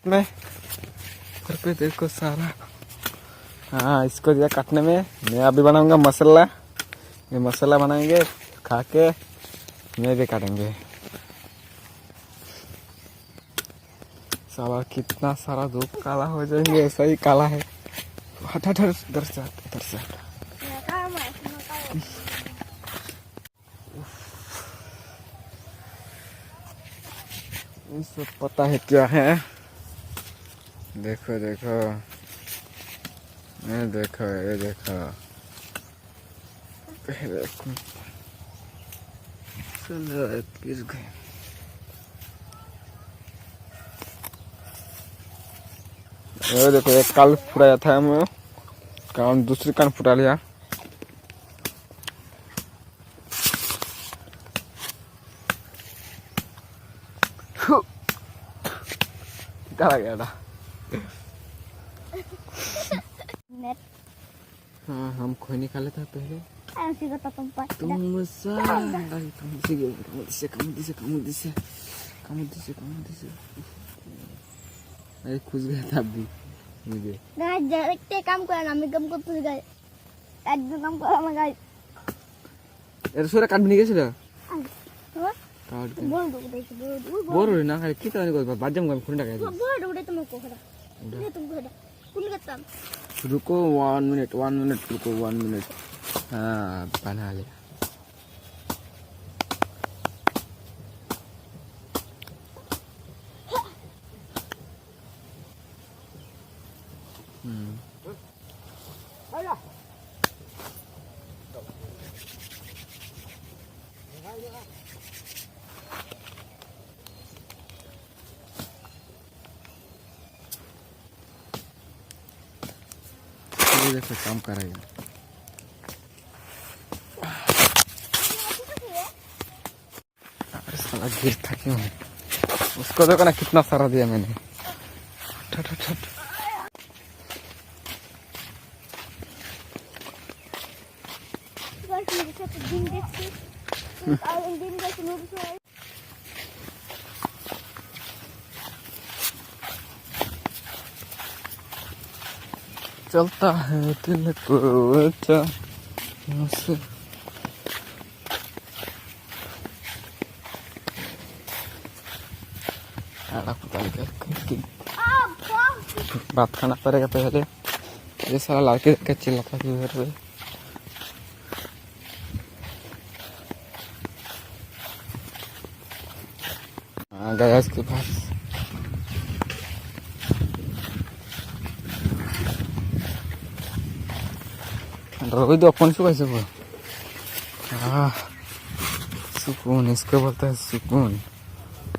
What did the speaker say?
में घर पे देखो सारा। हाँ, इसको दिया काटने में। मैं अभी बनाऊंगा मसाला। ये मसाला बनाएंगे, खा के मैं भी काटेंगे। साला कितना सारा धूप काला हो जाएंगे, ऐसा ही काला है। हट हट हट, इधर से हट, इधर से हट। ये सब पता है क्या है। देखो देखो, ये देखो, ये देखो, देखो। चलो गिर गए। ये देखो, एक काल फुटाया था मैं, कान दूसरी कान फुटा लिया। क्या लग गया था? हाँ, हम खोई निकाले था पहले। अरे खुश गया था अभी मुझे। काम करा আমি কাম করতে যাই একদম কাম করা আমার গাই এর সুরা কাটবি নিয়ে গেছিল কাট বড় উঠাইছি বড় না খালি কি তানি কই বাজাম গাম খুন টাকা বড় উঠাই তুমি কোখরা নে তুমি কোখরা कुल करता रुको 1 मिनट रुको 1 मिनट। हाँ, बना लिया। देखो काम कर रही है। साला गिर था क्यों? उसको देखो ना कितना सारा दिया मैंने। ठट ठट ठट। चलता है दिल को अच्छा बात खाना पड़ेगा पहले। ये सारा लड़के देख के चिल्लाता है उधर पे। गया इसके पास। रोहित अपन से कैसे बोल? सुकून इसको बोलता है, सुकून।